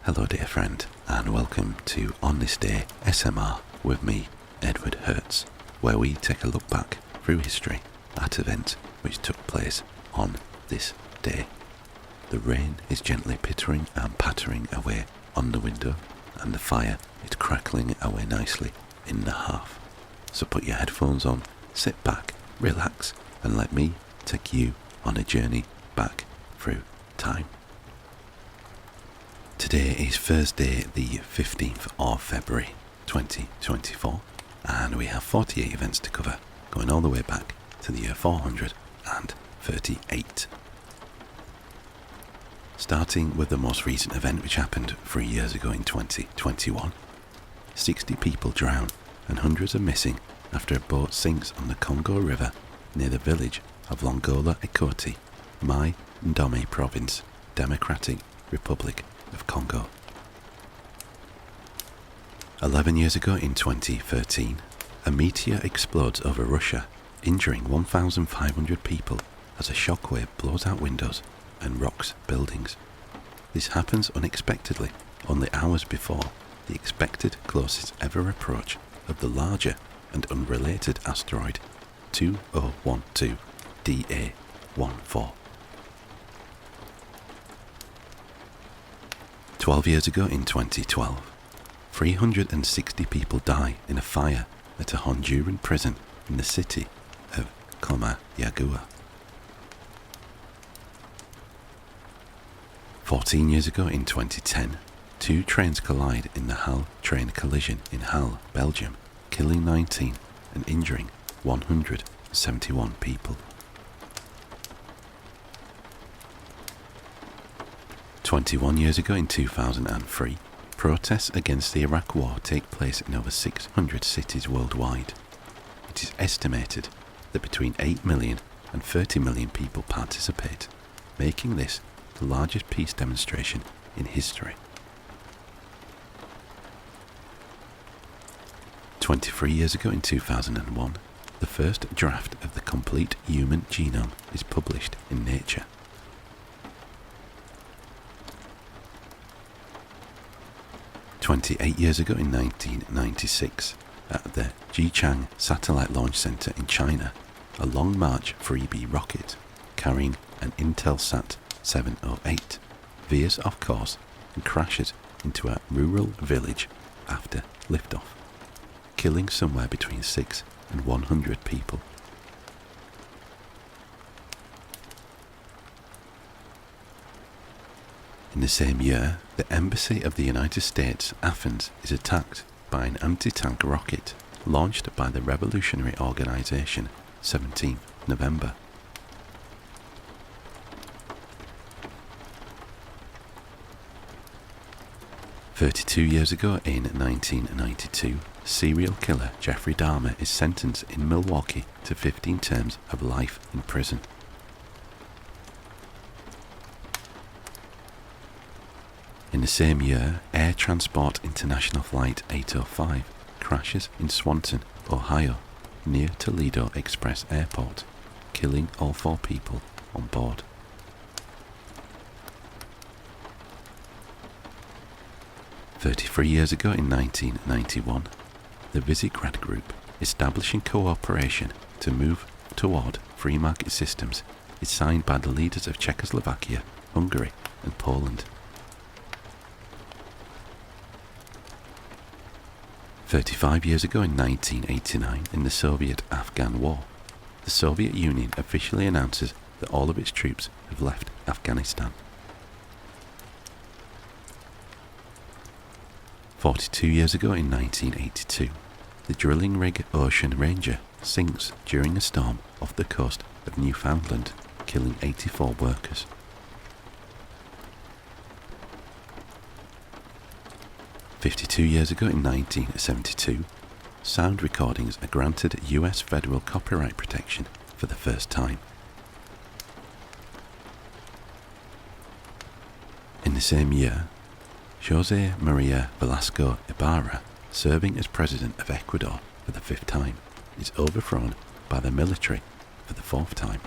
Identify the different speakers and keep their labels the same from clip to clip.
Speaker 1: Hello dear friend, and welcome to On This Day SMR with me, Edward Hertz, where we take a look back through history at events which took place on this day. The rain is gently pittering and pattering away on the window, and the fire is crackling away nicely in the hearth. So put your headphones on, sit back, relax, and let me take you on a journey back through time. Today is Thursday the 15th of February 2024, and we have 48 events to cover, going all the way back to the year 438. Starting with the most recent event which happened 3 years ago in 2021. 60 people drown and hundreds are missing after a boat sinks on the Congo River near the village of Longola Ekoti, Mai Ndombe Province, Democratic Republic of Congo. 11 years ago in 2013, a meteor explodes over Russia, injuring 1,500 people as a shockwave blows out windows and rocks buildings. This happens unexpectedly, only hours before the expected closest ever approach of the larger and unrelated asteroid 2012 DA14. 12 years ago in 2012, 360 people die in a fire at a Honduran prison in the city of Comayagua. 14 years ago in 2010, two trains collide in the Halle train collision in Halle, Belgium, killing 19 and injuring 171 people. 21 years ago in 2003, protests against the Iraq War take place in over 600 cities worldwide. It is estimated that between 8 million and 30 million people participate, making this the largest peace demonstration in history. 23 years ago in 2001, the first draft of the complete human genome is published in Nature. 28 years ago in 1996, at the Jichang Satellite Launch Center in China, a Long March 3B rocket carrying an Intelsat 708 veers off course and crashes into a rural village after liftoff, killing somewhere between 6 and 100 people. In the same year, the Embassy of the United States, Athens, is attacked by an anti-tank rocket launched by the revolutionary organization 17th November. "32 years ago in 1992, serial killer Jeffrey Dahmer is sentenced in Milwaukee to 15 terms of life in prison. In the same year, Air Transport International Flight 805 crashes in Swanton, Ohio, near Toledo Express Airport, killing all 4 people on board. 33 years ago in 1991, the Visegrad Group, establishing cooperation to move toward free market systems, is signed by the leaders of Czechoslovakia, Hungary and Poland. 35 years ago in 1989, in the Soviet-Afghan War, the Soviet Union officially announces that all of its troops have left Afghanistan. 42 years ago in 1982, the drilling rig Ocean Ranger sinks during a storm off the coast of Newfoundland, killing 84 workers. 52 years ago in 1972, sound recordings are granted US federal copyright protection for the first time. In the same year, José María Velasco Ibarra, serving as president of Ecuador for the 5th time, is overthrown by the military for the 4th time.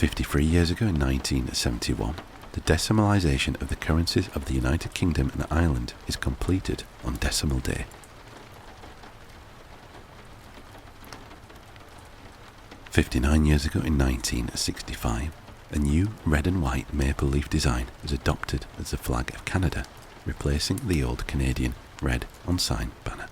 Speaker 1: 53 years ago in 1971, the decimalisation of the currencies of the United Kingdom and Ireland is completed on Decimal Day. 59 years ago in 1965, a new red and white maple leaf design was adopted as the flag of Canada, replacing the old Canadian red ensign banner.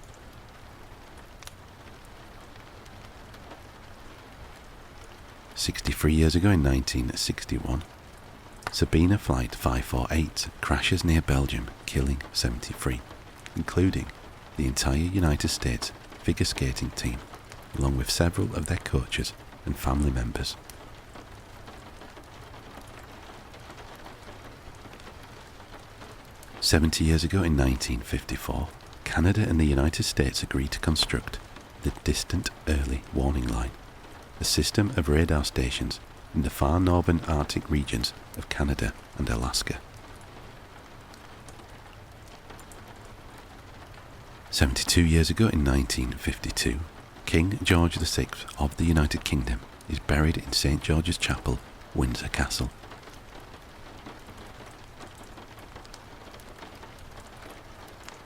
Speaker 1: "63 years ago in 1961, Sabina Flight 548 crashes near Belgium, killing 73, including the entire United States figure skating team, along with several of their coaches and family members. 70 years ago in 1954, Canada and the United States agreed to construct the Distant Early Warning Line, a system of radar stations in the far northern Arctic regions of Canada and Alaska. 72 years ago in 1952, King George VI of the United Kingdom is buried in St. George's Chapel, Windsor Castle.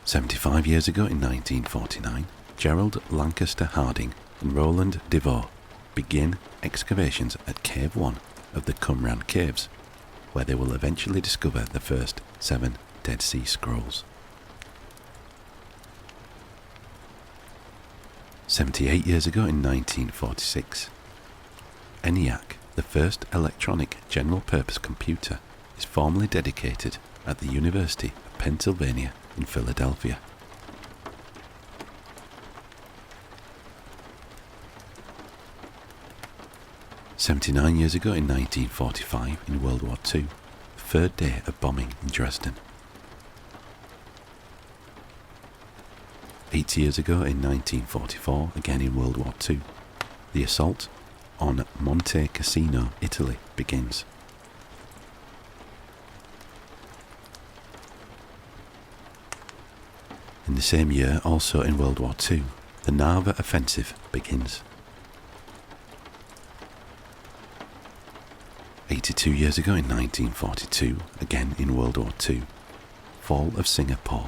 Speaker 1: 75 years ago in 1949, Gerald Lancaster Harding and Roland DeVore begin excavations at Cave 1 of the Qumran Caves, where they will eventually discover the first 7 Dead Sea Scrolls. 78 years ago in 1946, ENIAC, the first electronic general-purpose computer, is formally dedicated at the University of Pennsylvania in Philadelphia. 79 years ago in 1945, in World War II, the third day of bombing in Dresden. 8 years ago in 1944, again in World War II, the assault on Monte Cassino, Italy begins. In the same year, also in World War II, the Narva offensive begins. 82 years ago in 1942, again in World War II, fall of Singapore.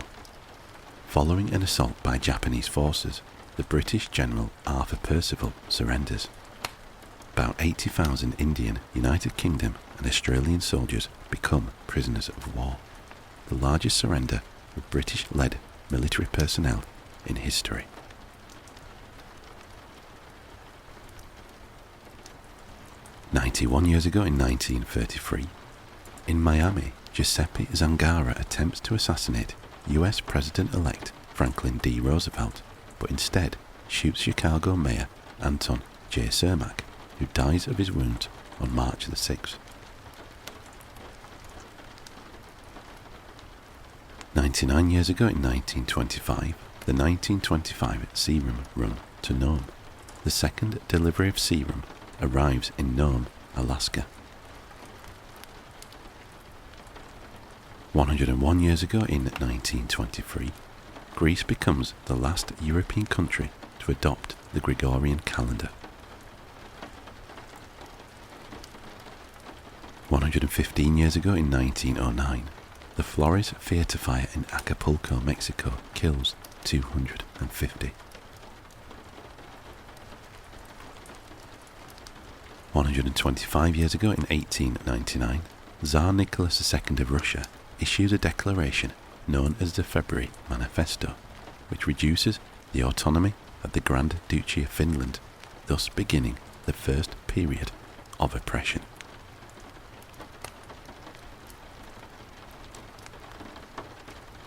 Speaker 1: Following an assault by Japanese forces, the British General Arthur Percival surrenders. About 80,000 Indian, United Kingdom and Australian soldiers become prisoners of war, the largest surrender of British-led military personnel in history. 91 years ago in 1933, in Miami, Giuseppe Zangara attempts to assassinate US President-elect Franklin D. Roosevelt, but instead shoots Chicago Mayor Anton J. Cermak, who dies of his wounds on March the 6th. 99 years ago in 1925, the 1925 Serum Run to Nome, the second delivery of serum, arrives in Nome, Alaska. 101 years ago in 1923, Greece becomes the last European country to adopt the Gregorian calendar. 115 years ago in 1909, the Flores theater fire in Acapulco, Mexico kills 250. 125 years ago in 1899, Tsar Nicholas II of Russia issues a declaration known as the February Manifesto, which reduces the autonomy of the Grand Duchy of Finland, thus beginning the first period of oppression.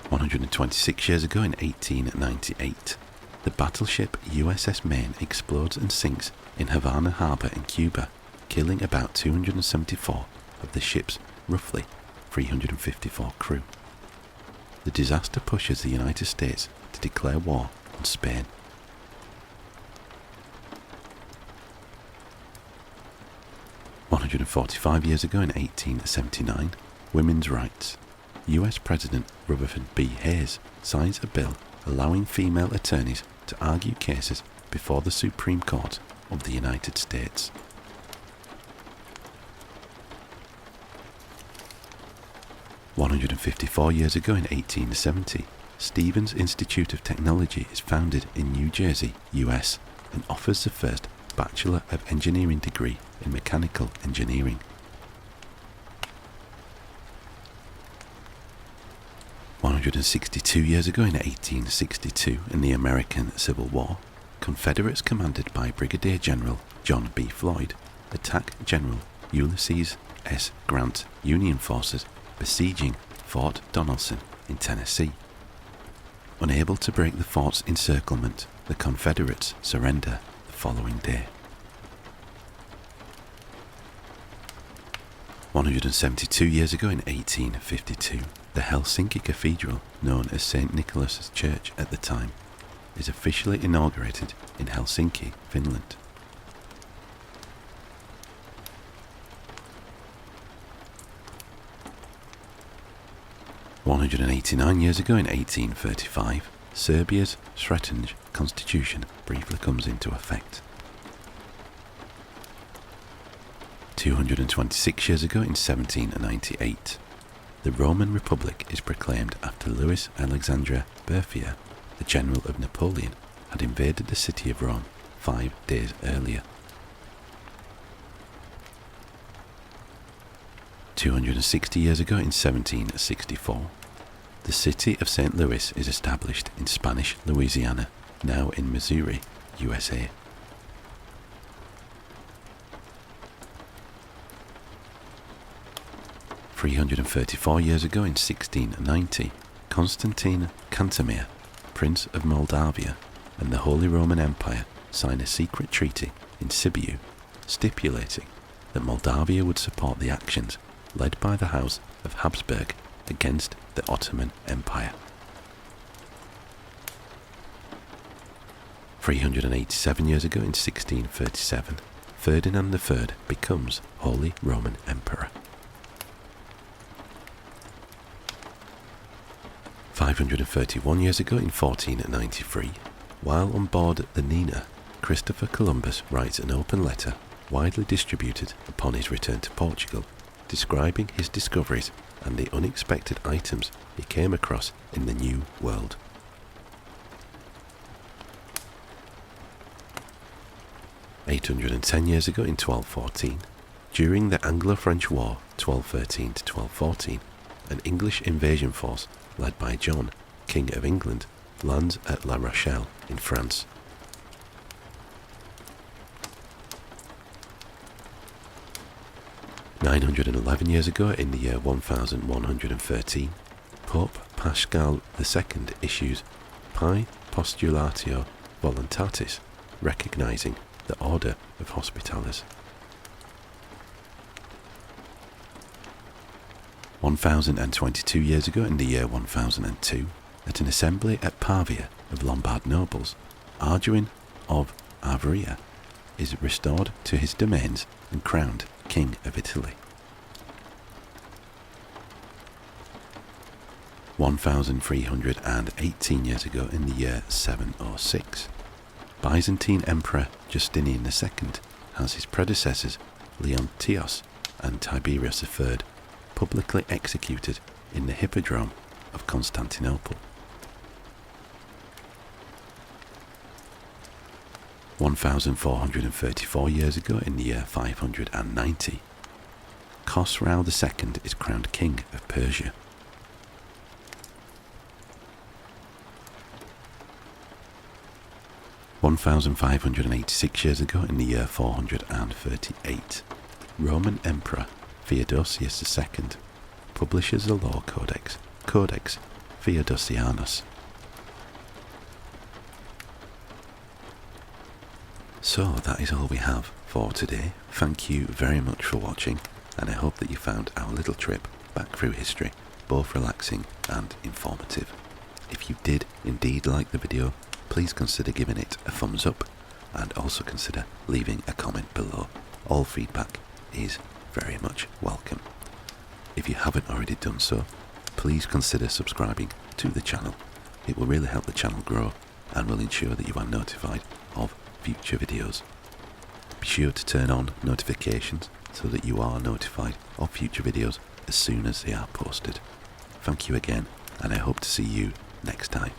Speaker 1: 126 years ago in 1898, the battleship USS Maine explodes and sinks in Havana Harbor in Cuba, killing about 274 of the ship's roughly 354 crew. The disaster pushes the United States to declare war on Spain. 145 years ago in 1879, women's rights. US President Rutherford B. Hayes signs a bill allowing female attorneys to argue cases before the Supreme Court of the United States. 154 years ago in 1870, Stevens Institute of Technology is founded in New Jersey, US, and offers the first Bachelor of Engineering degree in mechanical engineering. 162 years ago in 1862, in the American Civil War, Confederates commanded by Brigadier General John B. Floyd attacked General Ulysses S. Grant's Union forces besieging Fort Donelson in Tennessee. Unable to break the fort's encirclement, the Confederates surrender the following day. 172 years ago in 1852, the Helsinki Cathedral, known as St. Nicholas's Church at the time, is officially inaugurated in Helsinki, Finland. "189 years ago in 1835, Serbia's Sretenj constitution briefly comes into effect. 226 years ago in 1798, the Roman Republic is proclaimed after Louis Alexandre Berthier, the general of Napoleon, had invaded the city of Rome 5 days earlier. 260 years ago in 1764, the city of St. Louis is established in Spanish Louisiana, now in Missouri, USA. 334 years ago in 1690, Constantine Cantemir, Prince of Moldavia, and the Holy Roman Empire sign a secret treaty in Sibiu, stipulating that Moldavia would support the actions led by the House of Habsburg against the Ottoman Empire. 387 years ago in 1637, Ferdinand III becomes Holy Roman Emperor. 531 years ago in 1493, while on board the Nina, Christopher Columbus writes an open letter widely distributed upon his return to Portugal, describing his discoveries and the unexpected items he came across in the New World. 810 years ago in 1214, during the Anglo-French War 1213 to 1214, an English invasion force led by John, King of England, lands at La Rochelle in France. 911 years ago, in the year 1113, Pope Paschal II issues Pi Postulatio Voluntatis, recognizing the Order of Hospitallers. 1022 years ago, in the year 1002, at an assembly at Pavia of Lombard nobles, Arduin of Arveria is restored to his domains and crowned King of Italy. 1318 years ago, in the year 706, Byzantine Emperor Justinian II has his predecessors Leontios and Tiberius III publicly executed in the Hippodrome of Constantinople. 1434 years ago, in the year 590, Khosrau II is crowned King of Persia. 1586 years ago, in the year 438, Roman Emperor Theodosius II publishes a law codex, Codex Theodosianus. So that is all we have for today. Thank you very much for watching, and I hope that you found our little trip back through history both relaxing and informative. If you did indeed like the video, please consider giving it a thumbs up, and also consider leaving a comment below. All feedback is very much welcome. If you haven't already done so, please consider subscribing to the channel. It will really help the channel grow and will ensure that you are notified of future videos. Be sure to turn on notifications so that you are notified of future videos as soon as they are posted. Thank you again, and I hope to see you next time.